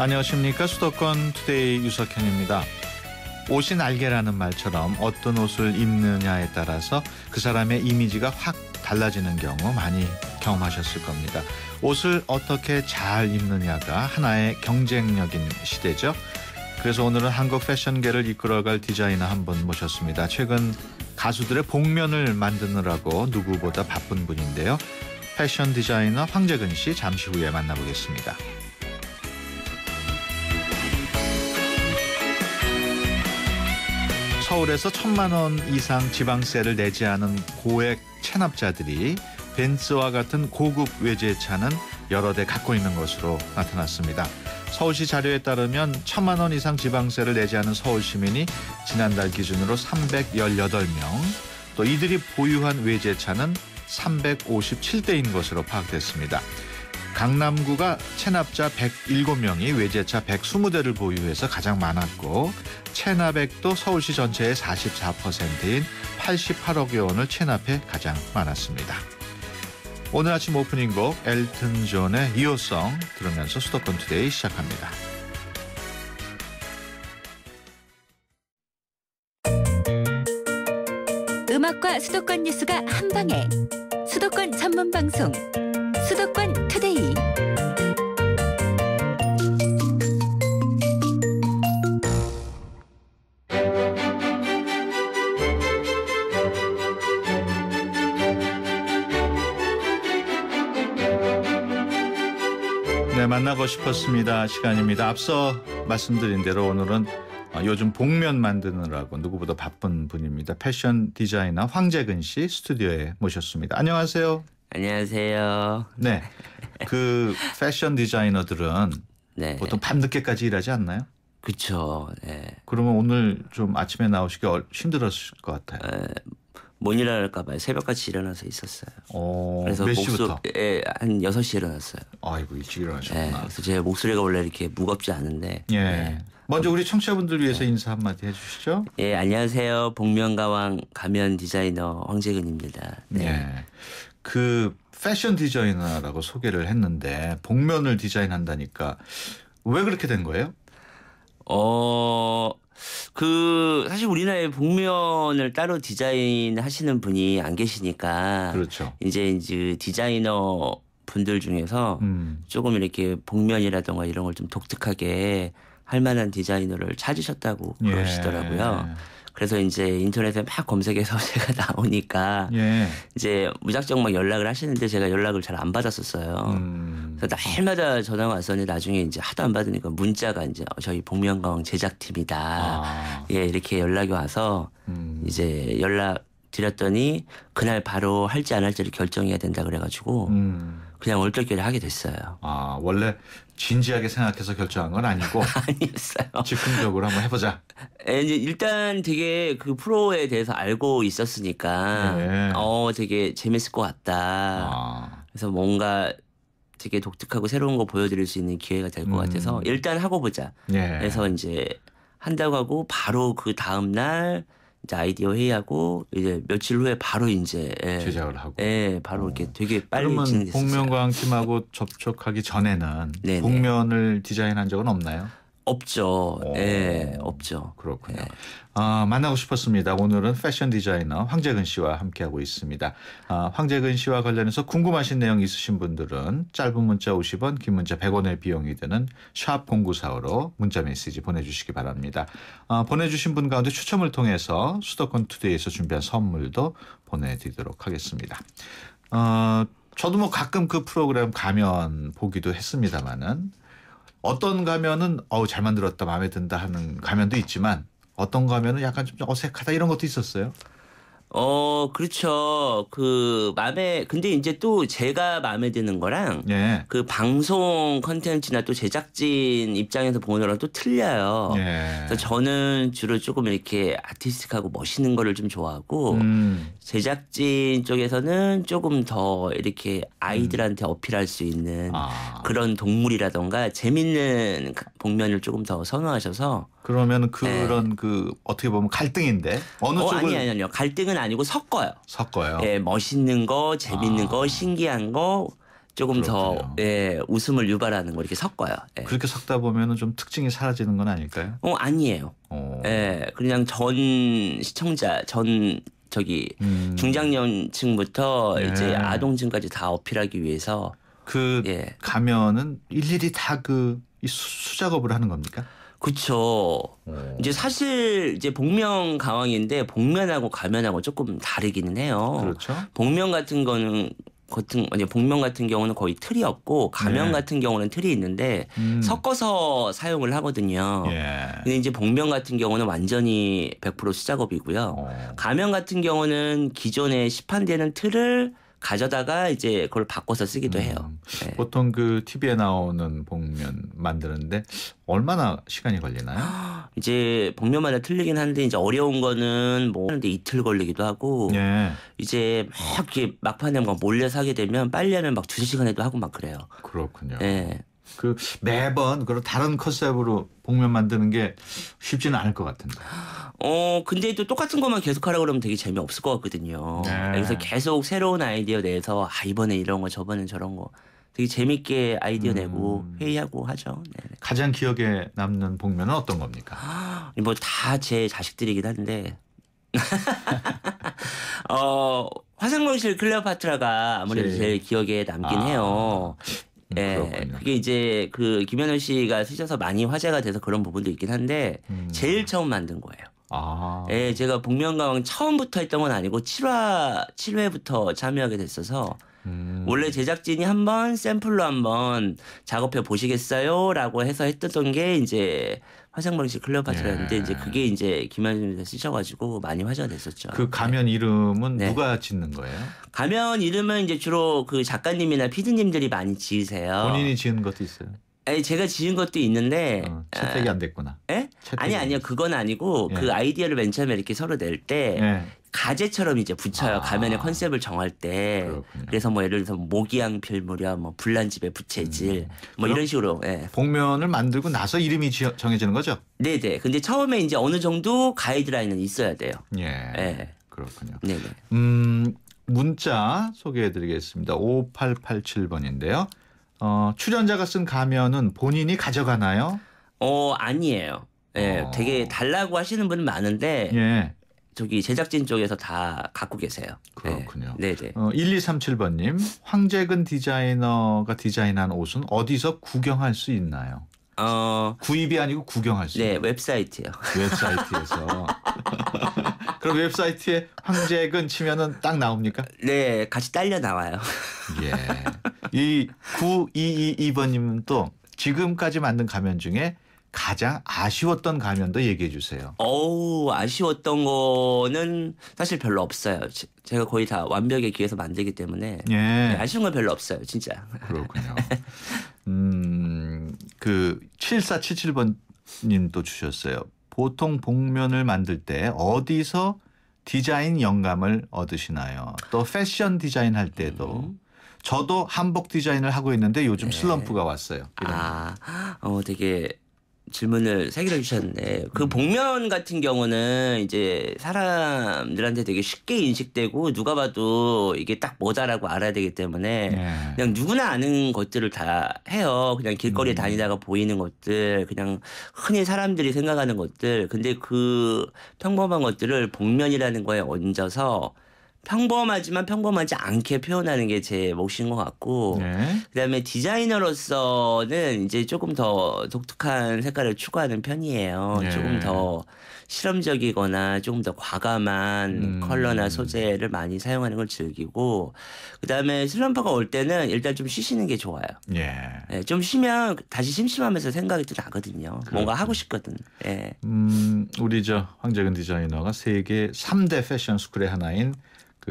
안녕하십니까. 수도권 투데이 유석현입니다. 옷이 날개라는 말처럼 어떤 옷을 입느냐에 따라서 그 사람의 이미지가 확 달라지는 경우 많이 경험하셨을 겁니다. 옷을 어떻게 잘 입느냐가 하나의 경쟁력인 시대죠. 그래서 오늘은 한국 패션계를 이끌어갈 디자이너 한 분 모셨습니다. 최근 가수들의 복면을 만드느라고 누구보다 바쁜 분인데요. 패션 디자이너 황재근 씨 잠시 후에 만나보겠습니다. 서울에서 1,000만 원 이상 지방세를 내지 않은 고액 체납자들이 벤츠와 같은 고급 외제차는 여러 대 갖고 있는 것으로 나타났습니다. 서울시 자료에 따르면 1,000만 원 이상 지방세를 내지 않은 서울 시민이 지난달 기준으로 318명, 또 이들이 보유한 외제차는 357대인 것으로 파악됐습니다. 강남구가 체납자 107명이 외제차 120대를 보유해서 가장 많았고, 체납액도 서울시 전체의 44%인 88억여 원을 체납해 가장 많았습니다. 오늘 아침 오프닝 곡 엘튼 존의 이호성 들으면서 수도권 투데이 시작합니다. 음악과 수도권 뉴스가 한방에, 수도권 전문 방송 수도권 투데이. 네, 만나고 싶었습니다. 시간입니다. 앞서 말씀드린 대로 오늘은 요즘 복면 만드느라고 누구보다 바쁜 분입니다. 패션 디자이너 황재근 씨 스튜디오에 모셨습니다. 안녕하세요. 안녕하세요. 네, 그 패션 디자이너들은 네. 보통 밤늦게까지 일하지 않나요? 그렇죠. 네. 그러면 오늘 좀 아침에 나오시기 힘들었을 것 같아요. 못 일어날까 봐요. 새벽같이 일어나서 있었어요. 그래서 몇 시부터? 한 6시에 일어났어요. 아이고, 일찍 일어나셨구나. 네. 그래서 제 목소리가 원래 이렇게 무겁지 않은데. 예. 네. 먼저 우리 청취자분들 위해서 인사 한마디 해주시죠. 예, 안녕하세요. 복면가왕 가면 디자이너 황재근입니다. 네. 네. 그 패션 디자이너라고 소개를 했는데 복면을 디자인한다니까 왜 그렇게 된 거예요? 사실 우리나라에 복면을 따로 디자인하시는 분이 안 계시니까. 그렇죠. 이제 디자이너 분들 중에서 조금 이렇게 복면이라던가 이런 걸 좀 독특하게 할 만한 디자이너를 찾으셨다고 그러시더라고요. 그래서 이제 인터넷에 막 검색해서 제가 나오니까 이제 무작정 막 연락을 하시는데 제가 연락을 잘 안 받았었어요. 그래서 날마다 전화가 왔었는데 나중에 이제 하도 안 받으니까 문자가 이제 저희 복면가왕 제작팀이다. 예, 이렇게 연락이 와서 이제 연락 드렸더니 그날 바로 할지 안 할지를 결정해야 된다 그래가지고 그냥 얼떨결에 하게 됐어요. 원래 진지하게 생각해서 결정한 건 아니고 아니었어요. 즉흥적으로 한번 해보자. 이제 일단 되게 그 프로에 대해서 알고 있었으니까 되게 재밌을 것 같다. 그래서 뭔가 되게 독특하고 새로운 거 보여드릴 수 있는 기회가 될 것 같아서 일단 하고 보자. 그래서 이제 한다고 하고 바로 그 다음 날 이제 아이디어 회의하고 이제 며칠 후에 바로 이제 제작을 하고. 바로 이렇게 되게 빨리 그러면 진행됐어요. 복면가왕 팀하고 접촉하기 전에는 복면을 디자인한 적은 없나요? 없죠. 없죠. 그렇군요. 만나고 싶었습니다. 오늘은 패션 디자이너 황재근 씨와 함께하고 있습니다. 황재근 씨와 관련해서 궁금하신 내용 있으신 분들은 짧은 문자 50원, 긴 문자 100원의 비용이 드는 샵 0945로 문자 메시지 보내주시기 바랍니다. 보내주신 분 가운데 추첨을 통해서 수도권 투데이에서 준비한 선물도 보내드리도록 하겠습니다. 저도 뭐 가끔 그 프로그램 가면 보기도 했습니다마는 어떤 가면은 잘 만들었다, 마음에 든다 하는 가면도 있지만 어떤 가면은 약간 좀 어색하다 이런 것도 있었어요. 그렇죠. 근데 이제 또 제가 마음에 드는 거랑 그 방송 컨텐츠나 또 제작진 입장에서 보는 거랑 또 틀려요. 그래서 저는 주로 조금 이렇게 아티스틱하고 멋있는 거를 좀 좋아하고 제작진 쪽에서는 조금 더 이렇게 아이들한테 어필할 수 있는 그런 동물이라던가 재밌는 복면을 조금 더 선호하셔서. 그러면 그런 어떻게 보면 갈등인데 어느 쪽을 아니요. 갈등은 아니고 섞어요. 섞어요. 멋있는 거, 재밌는 거, 신기한 거 조금 그렇군요. 더 웃음을 유발하는 거 이렇게 섞어요. 예. 그렇게 섞다 보면은 좀 특징이 사라지는 건 아닐까요? 아니에요. 그냥 전 시청자 중장년층부터 이제 아동층까지 다 어필하기 위해서 가면은 일일이 다 수작업을 하는 겁니까? 그렇죠. 이제 사실 이제 복면 가왕인데 복면하고 가면하고 조금 다르기는 해요. 그렇죠. 복면 같은 경우는 거의 틀이 없고 가면 같은 경우는 틀이 있는데 섞어서 사용을 하거든요. 근데 이제 복면 같은 경우는 완전히 100% 수작업이고요. 가면 같은 경우는 기존에 시판되는 틀을 가져다가 이제 그걸 바꿔서 쓰기도 해요. 보통 TV에 나오는 복면 만드는데 얼마나 시간이 걸리나요? 이제 복면마다 틀리긴 한데 이제 어려운 거는 하는데 이틀 걸리기도 하고 이제 막 이렇게 막판에 몰래 사게 되면 빨리 하면 막 2-3시간에도 하고 막 그래요. 그렇군요. 매번 다른 컨셉으로 복면 만드는 게 쉽지는 않을 것 같은데. 근데 또 똑같은 것만 계속 하라고 그러면 되게 재미없을 것 같거든요. 그래서 계속 새로운 아이디어 내서 이번에 이런 거 저번엔 저런 거 되게 재밌게 아이디어 내고 회의하고 하죠. 네네. 가장 기억에 남는 복면은 어떤 겁니까? 다 제 자식들이긴 한데 화상명실 클레오파트라가 아무래도 제일 기억에 남긴 해요. 그게 이제 김현우 씨가 쓰셔서 많이 화제가 돼서 그런 부분도 있긴 한데 제일 처음 만든 거예요. 제가 복면가왕 처음부터 했던 건 아니고 7회부터 참여하게 됐어서 원래 제작진이 한번 샘플로 한번 작업해 보시겠어요? 라고 해서 했던 게 이제 화상방식 클레오파트라였는데 이제 그게 이제 김현우님께서 쓰셔가지고 많이 화제가 됐었죠. 가면 이름은 누가 짓는 거예요? 가면 이름은 이제 주로 작가님이나 피디님들이 많이 지으세요. 본인이 지은 것도 있어요? 제가 지은 것도 있는데 채택이 안 됐구나. 아니요. 그건 아니고 그 아이디어를 맨 처음에 이렇게 서로 낼 때 가제처럼 이제 붙여요. 가면의 컨셉을 정할 때. 그렇군요. 그래서 예를 들어서 모기향 필 무렵, 불난집의 부채질 이런 식으로. 복면을 만들고 나서 이름이 정해지는 거죠? 네네. 근데 처음에 이제 어느 정도 가이드라인은 있어야 돼요. 그렇군요. 네네. 문자 소개해드리겠습니다. 5887번인데요. 출연자가 쓴 가면은 본인이 가져가나요? 아니에요. 되게 달라고 하시는 분은 많은데 제작진 쪽에서 다 갖고 계세요. 그렇군요. 네네. 1237번님, 황재근 디자이너가 디자인한 옷은 어디서 구경할 수 있나요? 구입이 아니고 구경할 수 있나요? 웹사이트요. 웹사이트에서. 그럼 웹사이트에 황재근 치면은 딱 나옵니까? 네, 같이 딸려 나와요. 이 9222번님은 또 지금까지 만든 가면 중에 가장 아쉬웠던 가면도 얘기해 주세요. 아쉬웠던 거는 사실 별로 없어요. 제가 거의 다 완벽에 기해서 만들기 때문에 아쉬운 건 별로 없어요. 진짜. 그렇군요. 7477번님 또 주셨어요. 보통 복면을 만들 때 어디서 디자인 영감을 얻으시나요? 또 패션 디자인 할 때도 저도 한복 디자인을 하고 있는데 요즘 슬럼프가 왔어요. 되게 질문을 3개를 주셨는데 복면 같은 경우는 이제 사람들한테 되게 쉽게 인식되고 누가 봐도 이게 딱 뭐다라고 알아야 되기 때문에 그냥 누구나 아는 것들을 다 해요. 그냥 길거리에 다니다가 보이는 것들, 그냥 흔히 사람들이 생각하는 것들. 근데 그 평범한 것들을 복면이라는 거에 얹어서 평범하지만 평범하지 않게 표현하는 게 제 몫인 것 같고 그다음에 디자이너로서는 이제 조금 더 독특한 색깔을 추구하는 편이에요. 조금 더 실험적이거나 조금 더 과감한 컬러나 소재를 많이 사용하는 걸 즐기고 그다음에 슬럼프가 올 때는 일단 좀 쉬시는 게 좋아요. 좀 쉬면 다시 심심하면서 생각이 또 나거든요. 뭔가 하고 싶거든. 우리 황재근 디자이너가 세계 3대 패션 스쿨의 하나인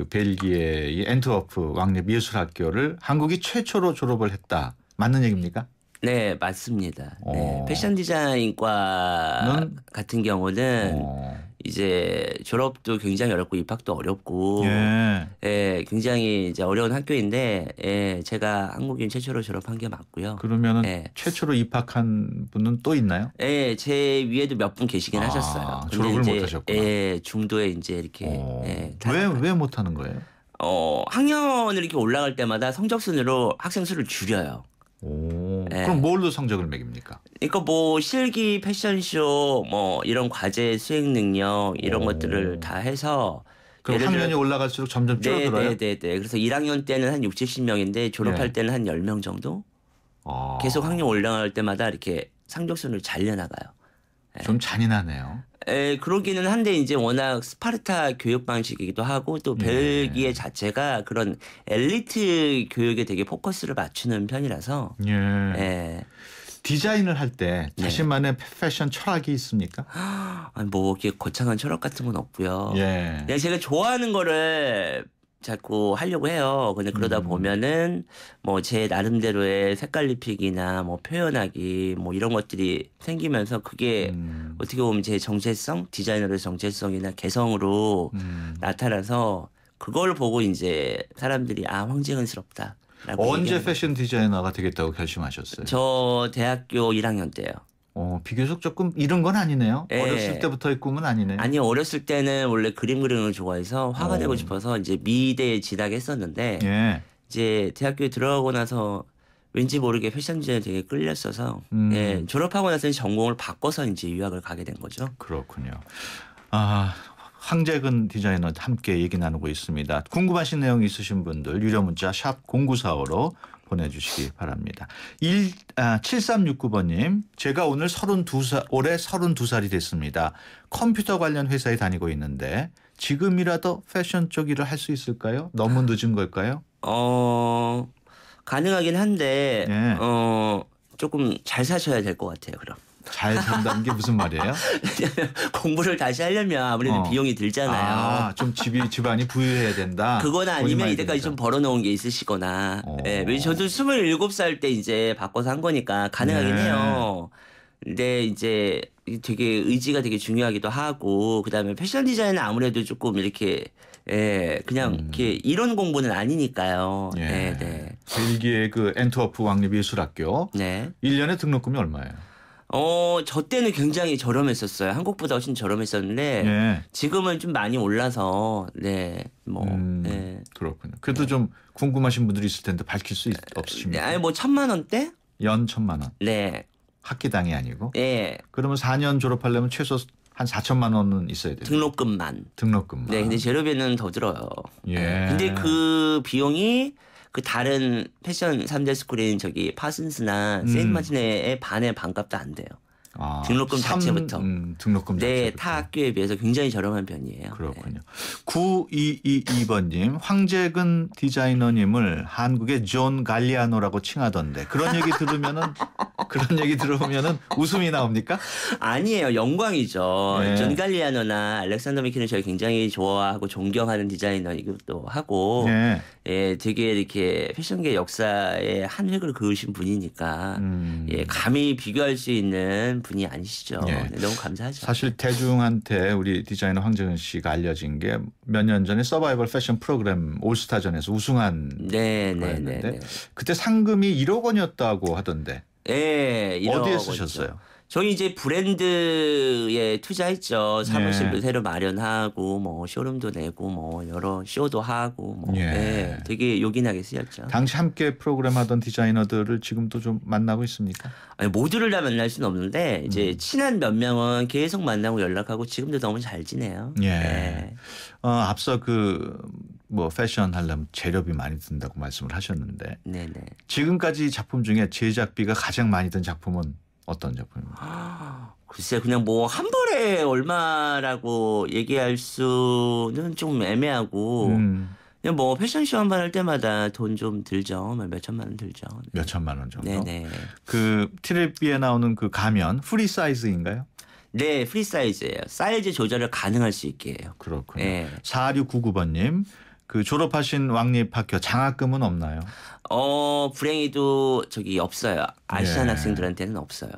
벨기에의 엔트워프 왕립 예술학교를 한국이 최초로 졸업을 했다. 맞는 얘기입니까? 네, 맞습니다. 패션 디자인과 같은 경우는 이제 졸업도 굉장히 어렵고 입학도 어렵고 굉장히 이제 어려운 학교인데 제가 한국인 최초로 졸업한 게 맞고요. 그러면은 최초로 입학한 분은 또 있나요? 제 위에도 몇 분 계시긴 하셨어요. 졸업을 못 하셨구나. 중도에 이제 이렇게 왜 못 하는 거예요? 학년을 이렇게 올라갈 때마다 성적 순으로 학생 수를 줄여요. 오, 네. 그럼 뭘로 성적을 매깁니까? 그러니까 뭐 실기, 패션쇼, 뭐 이런 과제 수행 능력 이런 것들을 다 해서 그럼 학년이 올라갈수록 점점 줄어들어요? 네. 그래서 1학년 때는 한 60, 70명인데 졸업할 때는 한 10명 정도? 계속 학년 올라갈 때마다 이렇게 상적순을 잘려나가요. 좀 잔인하네요. 그러기는 한데 이제 워낙 스파르타 교육 방식이기도 하고 또 벨기에 자체가 그런 엘리트 교육에 되게 포커스를 맞추는 편이라서. 디자인을 할 때 자신만의 패션 철학이 있습니까? 아니 뭐 이렇게 거창한 철학 같은 건 없고요. 그냥 제가 좋아하는 거를 자꾸 하려고 해요. 근데 그러다 보면은 뭐 제 나름대로의 색깔 입히기나 뭐 표현하기 뭐 이런 것들이 생기면서 그게 어떻게 보면 제 정체성, 디자이너의 정체성이나 개성으로 나타나서 그걸 보고 이제 사람들이 황재근스럽다. 언제 패션 디자이너가 되겠다고 결심하셨어요? 저 대학교 1학년 때요. 비교적 조금 이런 건 아니네요. 어렸을 때부터의 꿈은 아니네요. 아니요. 어렸을 때는 원래 그림 그리는 걸 좋아해서 화가 되고 싶어서 이제 미대에 진학했었는데 이제 대학교에 들어가고 나서 왠지 모르게 패션 디자인에 되게 끌렸어서 졸업하고 나서는 전공을 바꿔서 이제 유학을 가게 된 거죠. 그렇군요. 황재근 디자이너와 함께 얘기 나누고 있습니다. 궁금하신 내용 있으신 분들 유료 문자 샵 0945로 보내주시기 바랍니다. 7369번님, 제가 오늘 올해 32살이 됐습니다. 컴퓨터 관련 회사에 다니고 있는데 지금이라도 패션 쪽 일을 할 수 있을까요? 너무 늦은 걸까요? 가능하긴 한데 조금 잘 사셔야 될 것 같아요. 그럼. 잘 산다는 게 무슨 말이에요? 공부를 다시 하려면 아무래도 비용이 들잖아요. 좀 집안이 부유해야 된다. 그거나 아니면 이때까지 좀 벌어놓은 게 있으시거나. 저도 27살 때 이제 바꿔서 한 거니까 가능하긴 해요. 근데 이제 되게 의지가 되게 중요하기도 하고 그다음에 패션 디자인은 아무래도 조금 이렇게 그냥 이렇게 이론 공부는 아니니까요. 벨기에 그 엔트워프 왕립예술학교 1년에 등록금이 얼마예요? 저 때는 굉장히 저렴했었어요. 한국보다 훨씬 저렴했었는데 지금은 좀 많이 올라서 그렇군요. 그래도 좀 궁금하신 분들이 있을 텐데 밝힐 수 없으십니까? 아니 뭐 1,000만 원대? 연 1,000만 원. 네. 학기당이 아니고. 그러면 4년 졸업하려면 최소 한 4천만 원은 있어야 돼요. 등록금만. 네, 근데 재료비는 더 들어요. 근데 그 비용이 그 다른 패션 3대 스쿨인 저기 파슨스나 세인트마틴의 반의 반값도 안 돼요. 등록금 자체부터. 등록금 자체부터. 타 학교에 비해서 굉장히 저렴한 편이에요. 그렇군요. 9222번님, 황재근 디자이너님을 한국의 존 갈리아노라고 칭하던데 그런 얘기 들으면은 웃음이 나옵니까? 아니에요. 영광이죠. 존 갈리아노나 알렉산더 맥퀸은 저희 굉장히 좋아하고 존경하는 디자이너이기도 하고 되게 이렇게 패션계 역사의 한 획을 그으신 분이니까 감히 비교할 수 있는 분이 아니시죠. 너무 감사하죠. 사실 대중한테 우리 디자이너 황재근 씨가 알려진 게 몇 년 전에 서바이벌 패션 프로그램 올스타전에서 우승한 거였는데 그때 상금이 1억 원이었다고 하던데. 어디에 쓰셨어요? 저희 이제 브랜드에 투자했죠. 사무실도 새로 마련하고 뭐 쇼룸도 내고 뭐 여러 쇼도 하고 뭐 되게 요긴하게 쓰였죠. 당시 함께 프로그램 하던 디자이너들을 지금도 좀 만나고 있습니까? 아니, 모두를 다 만날 수는 없는데 이제 친한 몇 명은 계속 만나고 연락하고 지금도 너무 잘 지내요. 앞서 뭐 패션 하려면 재료비 많이 든다고 말씀을 하셨는데 지금까지 작품 중에 제작비가 가장 많이 든 작품은 어떤 작품입니까? 글쎄 그냥 뭐 한 벌에 얼마라고 얘기할 수는 좀 애매하고 그냥 뭐 패션쇼 한 번 할 때마다 돈 좀 들죠. 몇 천만 원 들죠. 몇 천만 원 정도? 그 트레비에 나오는 그 가면 프리 사이즈인가요? 네, 프리 사이즈예요. 사이즈 조절을 가능할 수 있게 해요. 그렇군요. 4699번님. 그 졸업하신 왕립학교 장학금은 없나요? 불행히도 저기 없어요. 아시안 학생들한테는 없어요.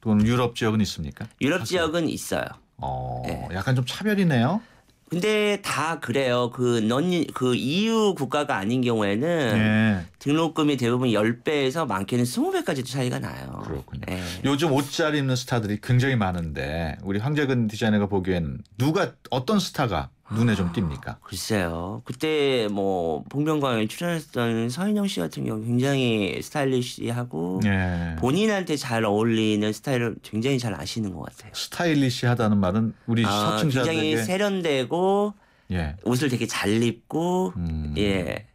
또는 유럽 지역은 있습니까? 유럽 지역은 있어요. 약간 좀 차별이네요. 근데 다 그래요. 그 EU 국가가 아닌 경우에는 등록금이 대부분 10배에서 많게는 20배까지도 차이가 나요. 그렇군요. 요즘 옷 잘 입는 스타들이 굉장히 많은데 우리 황재근 디자이너가 보기엔 어떤 스타가 눈에 좀 띕니까? 글쎄요. 그때 뭐 복면가왕에 출연했던 서인영 씨 같은 경우 굉장히 스타일리시하고 예. 본인한테 잘 어울리는 스타일을 굉장히 잘 아시는 것 같아요. 스타일리시하다는 말은 우리 시청자들에게 굉장히 세련되고 예. 옷을 되게 잘 입고 예.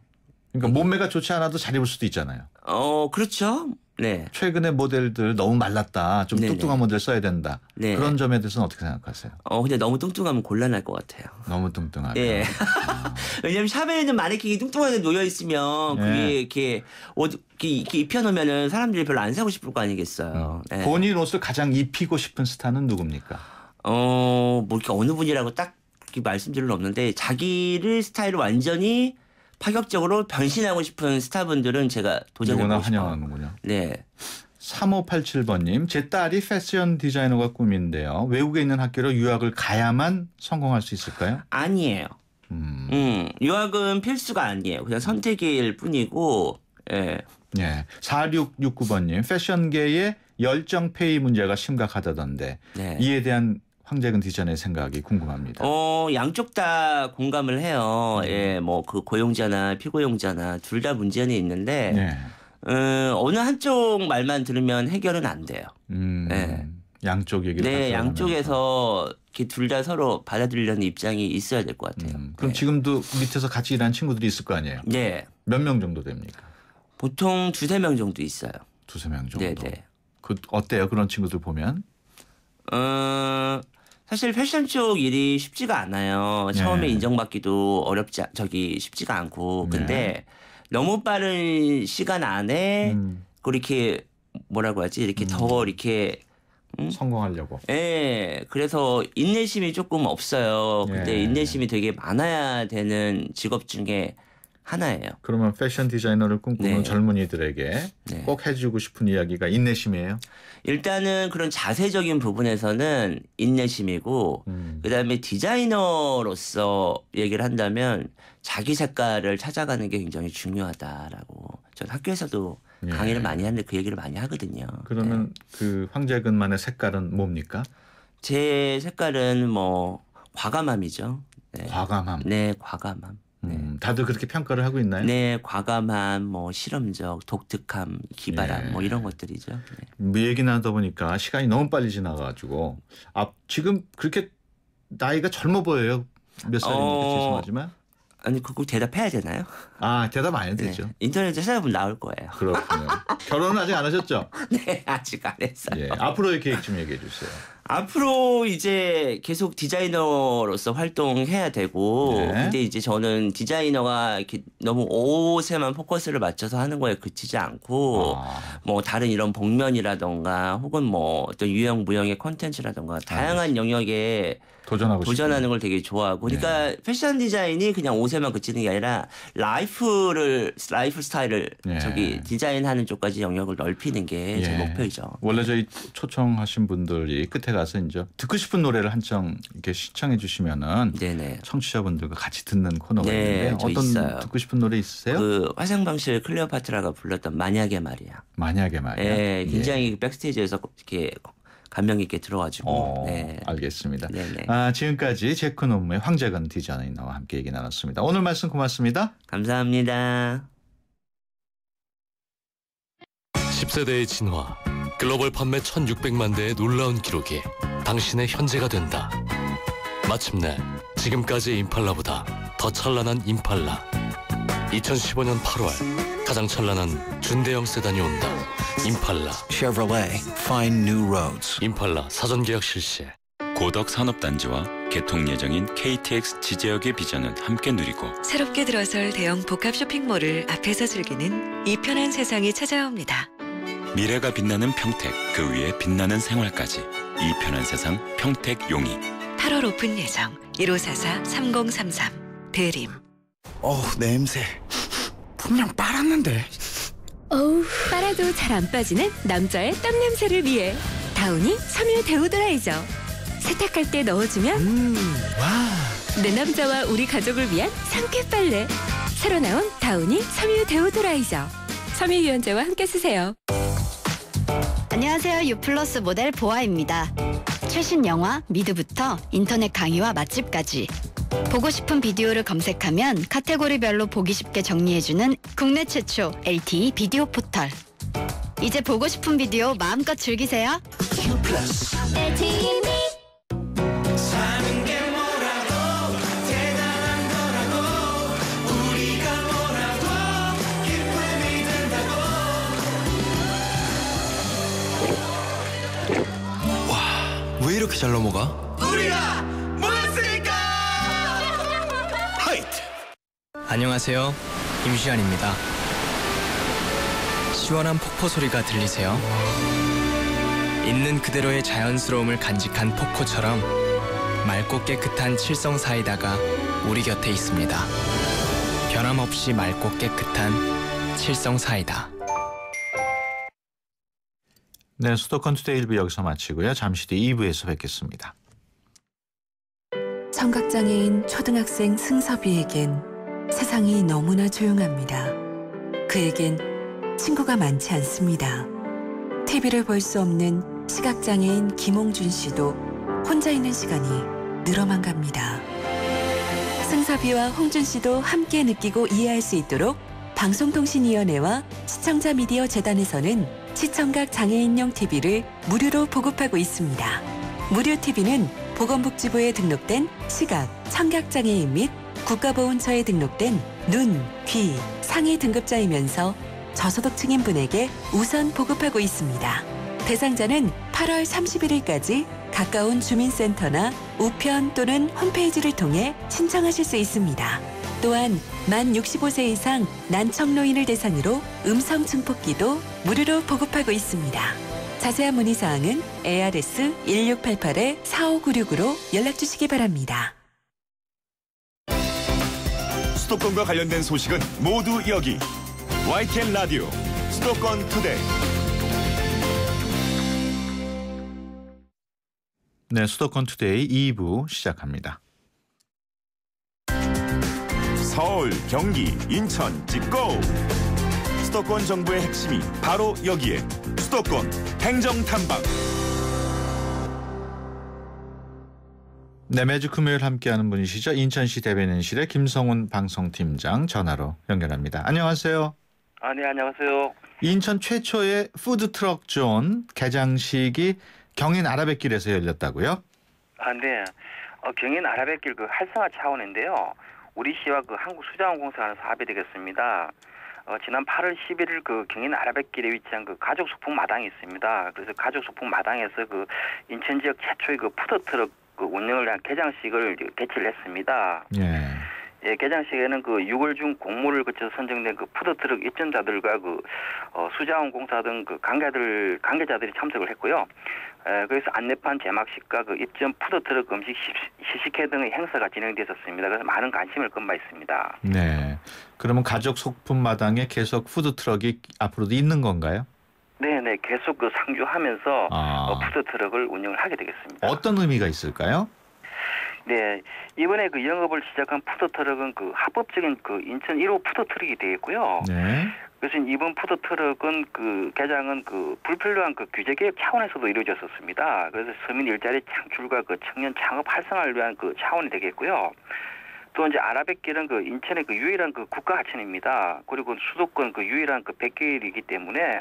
그러니까 몸매가 좋지 않아도 잘 입을 수도 있잖아요. 그렇죠. 네. 최근의 모델들 너무 말랐다. 좀 네네. 뚱뚱한 모델 써야 된다. 네. 그런 점에 대해서는 어떻게 생각하세요? 근데 너무 뚱뚱하면 곤란할 것 같아요. 너무 뚱뚱하면. 예. 왜냐면 샵에는 마네킹이 뚱뚱하게 놓여 있으면 예. 그게 이렇게 옷 이렇게 입혀놓으면 사람들이 별로 안 사고 싶을 거 아니겠어요. 예. 본인 옷을 가장 입히고 싶은 스타는 누굽니까? 뭐 이렇게 어느 분이라고 딱 이렇게 말씀드릴 수 없는데 자기를 스타일을 완전히 파격적으로 변신하고 싶은 스타분들은 제가 도전해보고 싶어요. 환영하는군요. 네. 3587번님, 제 딸이 패션 디자이너가 꿈인데요. 외국에 있는 학교로 유학을 가야만 성공할 수 있을까요? 아니에요. 유학은 필수가 아니에요. 그냥 선택일 뿐이고. 예. 네. 4669번님, 패션계의 열정 페이 문제가 심각하다던데 네. 이에 대한 황재근 디자이너의 생각이 궁금합니다. 양쪽 다 공감을 해요. 예, 뭐 그 고용자나 피고용자나 둘 다 문제는 있는데 네. 어느 한쪽 말만 들으면 해결은 안 돼요. 네. 양쪽 얘기를 네, 양쪽에서 둘 다 서로 받아들이려는 입장이 있어야 될 것 같아요. 그럼 네. 지금도 밑에서 같이 일하는 친구들이 있을 거 아니에요? 네. 몇 명 정도 됩니까? 보통 2-3명 정도 있어요. 2-3명 정도. 네네. 그 어때요? 그런 친구들 보면? 사실 패션 쪽 일이 쉽지가 않아요. 처음에 네. 인정받기도 쉽지가 않고. 근데 네. 너무 빠른 시간 안에 그렇게 뭐라고 하지? 이렇게 더 이렇게 성공하려고. 예. 그래서 인내심이 조금 없어요. 근데 예. 인내심이 되게 많아야 되는 직업 중에 하나예요. 그러면 패션 디자이너를 꿈꾸는 네. 젊은이들에게 네. 꼭 해주고 싶은 이야기가 인내심이에요? 일단은 그런 자세적인 부분에서는 인내심이고 그다음에 디자이너로서 얘기를 한다면 자기 색깔을 찾아가는 게 굉장히 중요하다라고 전 학교에서도 예. 강의를 많이 하는데 그 얘기를 많이 하거든요. 그러면 그 황재근만의 색깔은 뭡니까? 제 색깔은 뭐 과감함이죠. 네. 과감함. 네, 과감함. 네. 다들 그렇게 평가를 하고 있나요? 네, 과감함, 뭐 실험적, 독특함, 기발함, 예. 뭐 이런 것들이죠. 네. 뭐 얘기 나누다 보니까 시간이 너무 빨리 지나가지고 지금 그렇게 나이가 젊어 보여요. 몇 살입니까? 죄송하지만. 아니 그거 대답해야 되나요? 대답 안 해도 되죠. 네. 인터넷에 찾아보면 나올 거예요. 그렇군요. 결혼은 아직 안 하셨죠? 네, 아직 안 했어요. 예, 앞으로의 계획 좀 얘기해 주세요. 앞으로 이제 계속 디자이너로서 활동해야 되고 네. 근데 이제 저는 디자이너가 이렇게 너무 옷에만 포커스를 맞춰서 하는 거에 그치지 않고 뭐 다른 이런 복면이라던가 혹은 뭐 어떤 유형 무형의 콘텐츠라던가 다양한 영역에 도전하는 걸 되게 좋아하고 그러니까 패션 디자인이 그냥 옷에만 그치는 게 아니라 라이프 스타일을 디자인하는 쪽까지 영역을 넓히는 게 제 목표이죠. 원래 저희 초청하신 분들이 끝에 가서 이제 듣고 싶은 노래를 한청 이렇게 시청해 주시면은 네네. 청취자분들과 같이 듣는 코너가 있는데 어떤 있어요. 듣고 싶은 노래 있으세요? 그 화성방실 클레오파트라가 불렀던 만약에 말이야. 만약에 말이야. 네, 굉장히 백스테이지에서 이렇게 감명 있게 들어가지고. 네. 알겠습니다. 네네. 지금까지 제크노무의 황재근 디자이너와 함께 얘기 나눴습니다. 오늘 말씀 고맙습니다. 감사합니다. 10세대의 진화, 글로벌 판매 1600만 대의 놀라운 기록이 당신의 현재가 된다. 마침내 지금까지의 임팔라보다 더 찬란한 임팔라. 2015년 8월 가장 찬란한 준대형 세단이 온다. 임팔라. Chevrolet, find new roads. 임팔라 사전 계약 실시. 고덕 산업단지와 개통 예정인 KTX 지제역의 비전은 함께 누리고 새롭게 들어설 대형 복합 쇼핑몰을 앞에서 즐기는 이 편한 세상이 찾아옵니다. 미래가 빛나는 평택, 그 위에 빛나는 생활까지 이 편한 세상 평택 용이 8월 오픈 예정 1544-3033 대림. 냄새. 분명 빨았는데. 어우, 빨아도 잘 안 빠지는 남자의 땀 냄새를 위해 다우니 섬유 데오도라이저. 세탁할 때 넣어주면 와. 내 남자와 우리 가족을 위한 상쾌 빨래. 새로 나온 다우니 섬유 데오도라이저. 섬유 유연제와 함께 쓰세요. 안녕하세요. 유플러스 모델 보아입니다. 최신 영화 미드부터 인터넷 강의와 맛집까지 보고 싶은 비디오를 검색하면 카테고리별로 보기 쉽게 정리해주는 국내 최초 LTE 비디오 포털. 이제 보고 싶은 비디오 마음껏 즐기세요. LTE 왜 이렇게 잘 넘어가? 우리가 모였으니까! 하이트! 안녕하세요. 임시완입니다. 시원한 폭포 소리가 들리세요? 있는 그대로의 자연스러움을 간직한 폭포처럼 맑고 깨끗한 칠성 사이다가 우리 곁에 있습니다. 변함없이 맑고 깨끗한 칠성 사이다. 네, 수도권 투데이 1부 여기서 마치고요. 잠시 뒤 2부에서 뵙겠습니다. 청각장애인 초등학생 승섭이에겐 세상이 너무나 조용합니다. 그에겐 친구가 많지 않습니다. TV를 볼 수 없는 시각장애인 김홍준 씨도 혼자 있는 시간이 늘어만 갑니다. 승섭이와 홍준 씨도 함께 느끼고 이해할 수 있도록 방송통신위원회와 시청자 미디어 재단에서는 시청각 장애인용 TV를 무료로 보급하고 있습니다. 무료 TV는 보건복지부에 등록된 시각, 청각장애인 및 국가보훈처에 등록된 눈, 귀, 상위 등급자이면서 저소득층인 분에게 우선 보급하고 있습니다. 대상자는 8월 31일까지 가까운 주민센터나 우편 또는 홈페이지를 통해 신청하실 수 있습니다. 또한 만 65세 이상 난청노인을 대상으로 음성 증폭기도 무료로 보급하고 있습니다. 자세한 문의사항은 ARS 1688-4596으로 연락주시기 바랍니다. 수도권과 관련된 소식은 모두 여기 YTN 라디오 수도권 투데이. 네, 수도권 투데이 2부 시작합니다. 서울, 경기, 인천, 찍고! 수도권 정부의 핵심이 바로 여기에 수도권 행정탐방. 네, 매주 금요일 함께하는 분이시죠. 인천시 대변인실의 김성훈 방송팀장 전화로 연결합니다. 안녕하세요. 네, 안녕하세요. 인천 최초의 푸드트럭 존 개장식이 경인 아라뱃길에서 열렸다고요? 네. 경인 아라뱃길 그 활성화 차원인데요. 우리 시와 그 한국수자원공사가 사업이 되겠습니다. 지난 8월 11일 그 경인 아라뱃길에 위치한 그 가족 소품 마당이 있습니다. 그래서 가족 소품 마당에서 그 인천 지역 최초의 그 푸드트럭 그 운영을 위한 개장식을 개최를 했습니다. 예, 개장식에는 그 6월 중 공모를 거쳐서 선정된 그 푸드트럭 입점자들과 그 수자원공사 등 그 관계자들이 참석을 했고요. 그래서 안내판 제막식과 그 입점 푸드트럭 음식 시식회 등의 행사가 진행됐었습니다. 그래서 많은 관심을 끈 바 있습니다. 네. 그러면 가족 소품 마당에 계속 푸드트럭이 앞으로도 있는 건가요? 네네, 계속 그 상주하면서 푸드트럭을 운영을 하게 되겠습니다. 어떤 의미가 있을까요? 네, 이번에 그 영업을 시작한 푸드트럭은 그 합법적인 그 인천 1호 푸드트럭이 되겠고요. 네. 그래서 이번 푸드트럭은 그 개장은 그 불필요한 그 규제 개혁 차원에서도 이루어졌었습니다. 그래서 서민 일자리 창출과 그 청년 창업 활성화를 위한 그 차원이 되겠고요. 또 이제 아라뱃길은 그 인천의 그 유일한 그 국가 하천입니다. 그리고 수도권 그 유일한 그 백길이기 때문에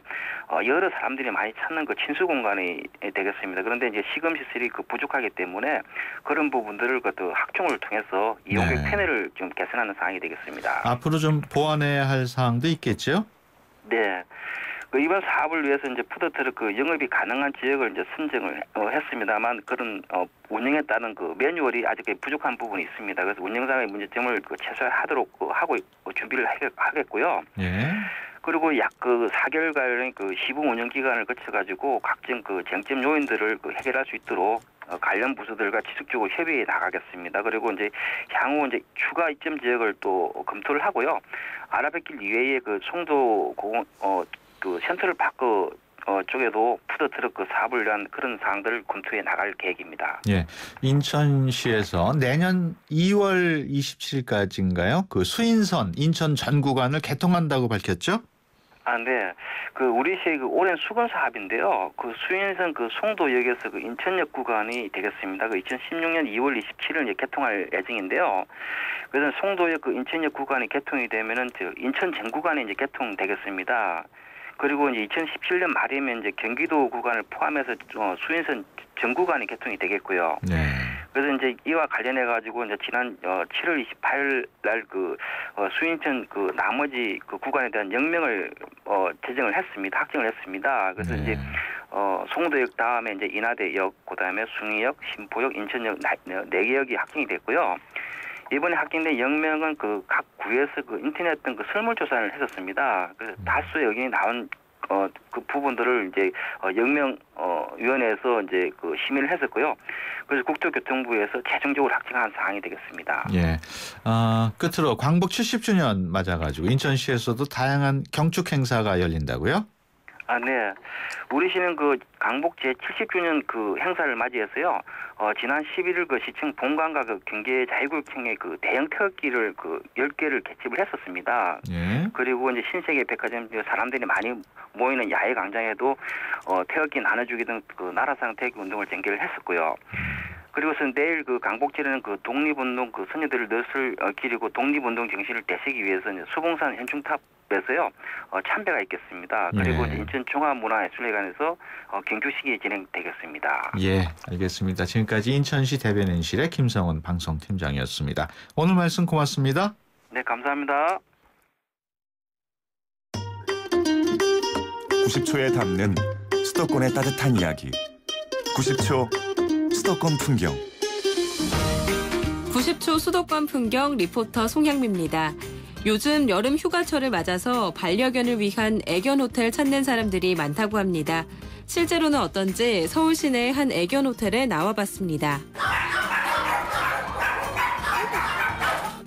여러 사람들이 많이 찾는 그 친수 공간이 되겠습니다. 그런데 이제 시금 시설이 그 부족하기 때문에 그런 부분들을 그 확충을 통해서 이용객 편의를 좀 개선하는 사항이 되겠습니다. 앞으로 좀 보완해야 할 사항도 있겠죠? 네. 그 이번 사업을 위해서 이제 푸드트럭 그 영업이 가능한 지역을 이제 선정을 했습니다만 그런 운영에 따른 그 매뉴얼이 아직 부족한 부분이 있습니다. 그래서 운영상의 문제점을 그 최소화하도록 하고 준비를 하겠고요. 예. 그리고 약 그 4개월간의 그 시범 운영 기간을 거쳐가지고 각종 그 쟁점 요인들을 그 해결할 수 있도록 관련 부서들과 지속적으로 협의해 나가겠습니다. 그리고 이제 향후 이제 추가 입점 지역을 또 검토를 하고요. 아라뱃길 이외에 그 송도 그 센트럴파크 쪽에도 푸드트럭 그 사업을 위한 그런 사항들을 검토해 나갈 계획입니다. 예, 인천시에서 내년 2월 27일까지인가요? 그 수인선 인천 전 구간을 개통한다고 밝혔죠? 네. 우리 시의 오랜 수건 사업인데요. 수인선 송도역에서 인천역 구간이 되겠습니다. 2016년 2월 27일 개통할 예정인데요. 그래서 송도역 인천역 구간이 개통이 되면은 인천 전 구간이 이제 개통되겠습니다. 그리고 이제 2017년 말이면 이제 경기도 구간을 포함해서 수인선 전 구간이 개통이 되겠고요. 네. 그래서 이제 이와 관련해 가지고 이제 지난 7월 28일 날 수인천 나머지 구간에 대한 영명을 제정을 했습니다. 확정을 했습니다. 그래서 네. 이제 송도역 다음에 이제 인하대역, 그다음에 숭이역, 신포역, 인천역 4개역이 확정이 됐고요. 이번에 확정된 영명은 각 구에서 인터넷 등 설문조사를 했었습니다. 그래서 다수의 의견이 나온 그 부분들을 이제 영명위원회에서 이제 심의를 했었고요. 그래서 국토교통부에서 최종적으로 확정한 사항이 되겠습니다. 예. 끝으로 광복 70주년 맞아가지고 인천시에서도 다양한 경축 행사가 열린다고요? 네. 우리 시는 광복 제70주년 행사를 맞이해서요. 지난 11일 시청 본관과 경계 자유구역청에 대형 태극기를 10개를 개집을 했었습니다. 예. 그리고 이제 신세계 백화점 사람들이 많이 모이는 야외 광장에도 태극기 나눠주기 등 나라상 태극기 운동을 전개를 했었고요. 그리고서 내일 광복절에는 독립운동 선녀들을 넛을 기리고 독립운동 정신을 되새기 위해서 이제 수봉산 현충탑에서요 참배가 있겠습니다. 그리고 네. 인천 종합문화예술회관에서 경축식이 진행되겠습니다. 예, 알겠습니다. 지금까지 인천시 대변인실의 김성훈 방송팀장이었습니다. 오늘 말씀 고맙습니다. 네, 감사합니다. 90초에 담는 수도권의 따뜻한 이야기. 90초 수도권 풍경. 90초 수도권 풍경 리포터 송향미입니다. 요즘 여름 휴가철을 맞아서 반려견을 위한 애견 호텔 찾는 사람들이 많다고 합니다. 실제로는 어떤지 서울 시내 한 애견 호텔에 나와봤습니다.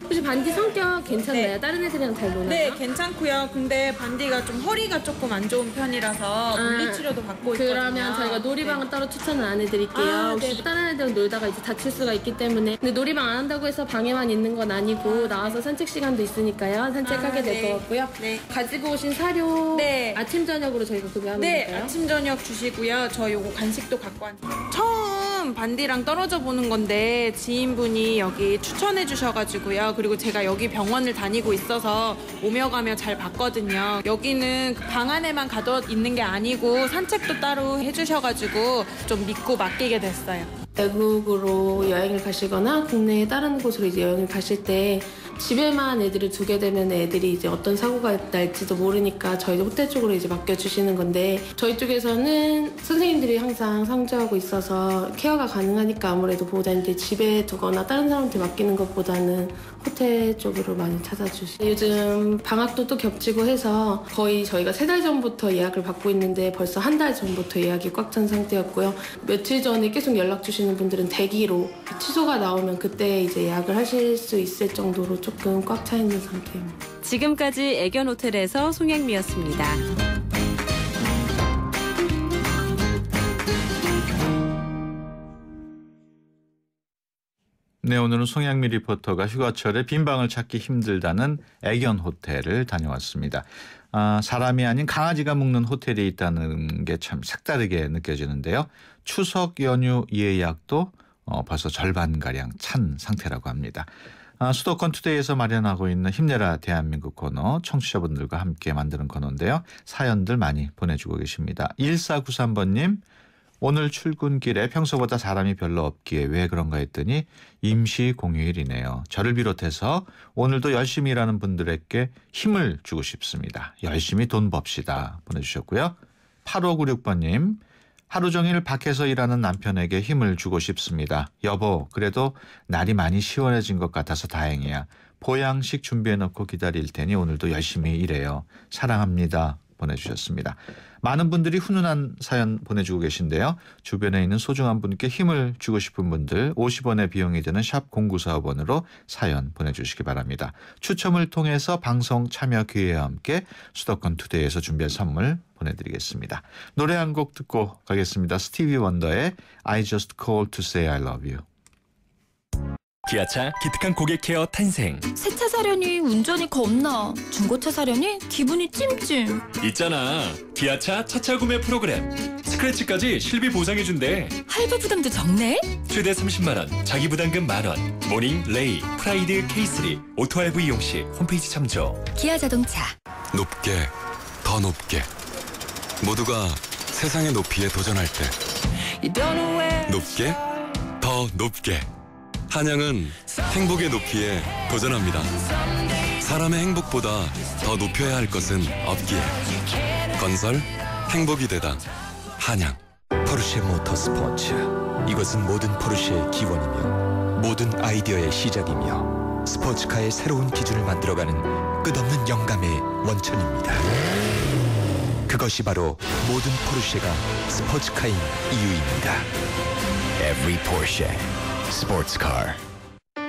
혹시 반디 성격 괜찮나요? 네. 다른 애들이랑 잘 노나요? 네, 괜찮고요. 근데 반디가 좀 허리가 조금 안 좋은 편이라서 물리치료도 받고 있거든요. 그러면 저희가 놀이방은 따로 추천을 안 해드릴게요. 혹시 네. 다른 애들은 놀다가 이제 다칠 수가 있기 때문에. 근데 놀이방 안 한다고 해서 방에만 있는 건 아니고 나와서 산책 시간도 있으니까요. 산책하게 될 것 같고요. 네. 가지고 오신 사료 네. 아침 저녁으로 저희가 급여하면 될까요? 네, 아침 저녁 주시고요. 저 요거 간식도 갖고 왔는데 처음 반디랑 떨어져 보는 건데 지인분이 여기 추천해 주셔가지고요. 그리고 제가 여기 병원을 다니고 있어서 오며 가며 잘 봤거든요. 여기는 방 안에만 가둬 있는 게 아니고 산책도 따로 해주셔가지고 좀 믿고 맡기게 됐어요. 외국으로 여행을 가시거나 국내에 다른 곳으로 이제 여행을 가실 때 집에만 애들을 두게 되면 애들이 이제 어떤 사고가 날지도 모르니까 저희 호텔 쪽으로 이제 맡겨주시는 건데 저희 쪽에서는 선생님들이 항상 상주하고 있어서 케어가 가능하니까 아무래도 보호자님들 집에 두거나 다른 사람한테 맡기는 것보다는 호텔 쪽으로 많이 찾아주시고 요즘 방학도 또 겹치고 해서 거의 저희가 3달 전부터 예약을 받고 있는데 벌써 1달 전부터 예약이 꽉 찬 상태였고요. 며칠 전에 계속 연락 주시는 분들은 대기로 취소가 나오면 그때 이제 예약을 하실 수 있을 정도로 조금 꽉 차 있는 상태입니다. 지금까지 애견 호텔에서 송향미였습니다. 네, 오늘은 송향미 리포터가 휴가철에 빈 방을 찾기 힘들다는 애견 호텔을 다녀왔습니다. 사람이 아닌 강아지가 묵는 호텔이 있다는 게 참 색다르게 느껴지는데요. 추석 연휴 예약도 벌써 절반가량 찬 상태라고 합니다. 수도권 투데이에서 마련하고 있는 힘내라 대한민국 코너 청취자분들과 함께 만드는 코너인데요. 사연들 많이 보내주고 계십니다. 1493번님. 오늘 출근길에 평소보다 사람이 별로 없기에 왜 그런가 했더니 임시 공휴일이네요. 저를 비롯해서 오늘도 열심히 일하는 분들에게 힘을 주고 싶습니다. 열심히 돈 법시다 보내주셨고요. 8596번님. 하루 종일 밖에서 일하는 남편에게 힘을 주고 싶습니다. 여보, 그래도 날이 많이 시원해진 것 같아서 다행이야. 보양식 준비해놓고 기다릴 테니 오늘도 열심히 일해요. 사랑합니다 보내주셨습니다. 많은 분들이 훈훈한 사연 보내주고 계신데요. 주변에 있는 소중한 분께 힘을 주고 싶은 분들 50원의 비용이 드는 샵 0945번으로 사연 보내주시기 바랍니다. 추첨을 통해서 방송 참여 기회와 함께 수도권 투데이에서 준비한 선물 보내드리겠습니다. 노래 한 곡 듣고 가겠습니다. 스티비 원더의 I just called to say I love you. 기아차 기특한 고객 케어 탄생. 새 차 사려니 운전이 겁나. 중고차 사려니 기분이 찜찜. 있잖아, 기아차 차차 구매 프로그램. 스크래치까지 실비 보상해준대. 할부 부담도 적네. 최대 30만 원, 자기 부담금 만원. 모닝, 레이, 프라이드, K3 오토 할부 이용 시 홈페이지 참조. 기아 자동차. 높게, 더 높게. 모두가 세상의 높이에 도전할 때 높게, 더 높게. 한양은 행복의 높이에 도전합니다. 사람의 행복보다 더 높여야 할 것은 없기에. 건설, 행복이 되다. 한양. 포르쉐 모터스포츠. 이것은 모든 포르쉐의 기원이며 모든 아이디어의 시작이며 스포츠카의 새로운 기준을 만들어가는 끝없는 영감의 원천입니다. 그것이 바로 모든 포르쉐가 스포츠카인 이유입니다. Every Porsche Sports Car.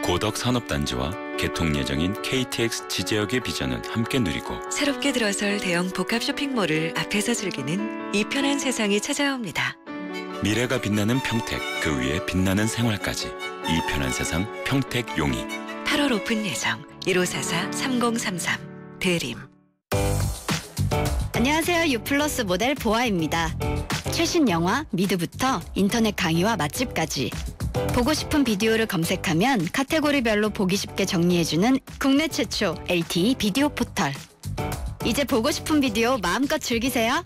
고덕 산업단지와 개통 예정인 KTX 지제역의 비전은 함께 누리고 새롭게 들어설 대형 복합 쇼핑몰을 앞에서 즐기는 이 편한 세상이 찾아옵니다. 미래가 빛나는 평택, 그 위에 빛나는 생활까지 이 편한 세상 평택 용이 8월 오픈 예정 1544-3033 대림. 안녕하세요. 유플러스 모델 보아입니다. 최신 영화 미드부터 인터넷 강의와 맛집까지 보고 싶은 비디오를 검색하면 카테고리별로 보기 쉽게 정리해주는 국내 최초 LTE 비디오 포털. 이제 보고 싶은 비디오 마음껏 즐기세요.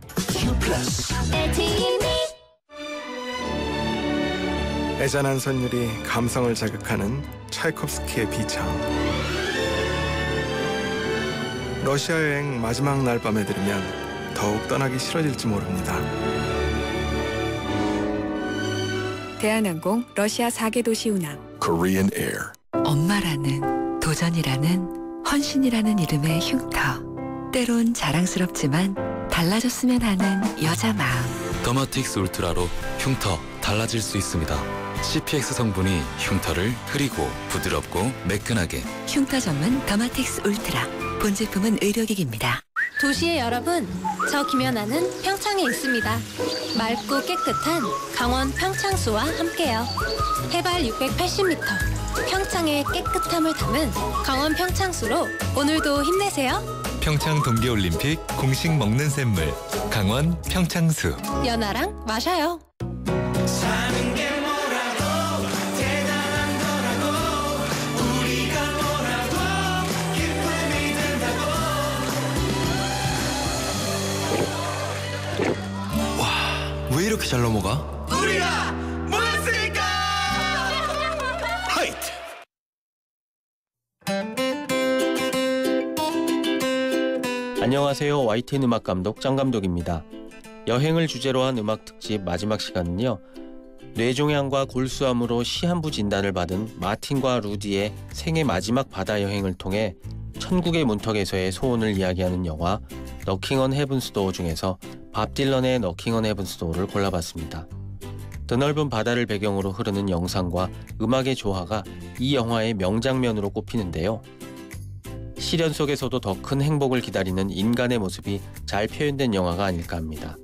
애잔한 선율이 감성을 자극하는 차이콥스키의 비창. 러시아 여행 마지막 날 밤에 들으면 더욱 떠나기 싫어질지 모릅니다. 대한항공 러시아 4개 도시 운항. Korean Air. 엄마라는, 도전이라는, 헌신이라는 이름의 흉터. 때론 자랑스럽지만 달라졌으면 하는 여자 마음. 더마틱스 울트라로 흉터 달라질 수 있습니다. CPX 성분이 흉터를 흐리고 부드럽고 매끈하게. 흉터 전문 더마틱스 울트라. 본 제품은 의료기기입니다. 도시의 여러분, 저 김연아는 평창에 있습니다. 맑고 깨끗한 강원 평창수와 함께요. 해발 680m, 평창의 깨끗함을 담은 강원 평창수로 오늘도 힘내세요. 평창 동계올림픽 공식 먹는 샘물 강원 평창수. 연아랑 마셔요. 사는 게 뭐라고 대단한 거라고 우리가 뭐라고 기쁨이 든다고. 와, 왜 이렇게 잘 넘어가? 우리가 모였으니까. 하이트. 안녕하세요. YTN 음악감독 짱감독입니다. 여행을 주제로 한 음악 특집 마지막 시간은요. 뇌종양과 골수암으로 시한부 진단을 받은 마틴과 루디의 생애 마지막 바다 여행을 통해 천국의 문턱에서의 소원을 이야기하는 영화 너킹 on 헤븐스 도어 중에서 밥 딜런의 너킹 on 헤븐스 도어를 골라봤습니다. 드넓은 바다를 배경으로 흐르는 영상과 음악의 조화가 이 영화의 명장면으로 꼽히는데요. 시련 속에서도 더 큰 행복을 기다리는 인간의 모습이 잘 표현된 영화가 아닐까 합니다.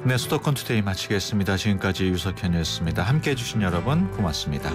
네, 수도권 투데이 마치겠습니다. 지금까지 유석현이었습니다. 함께해 주신 여러분 고맙습니다.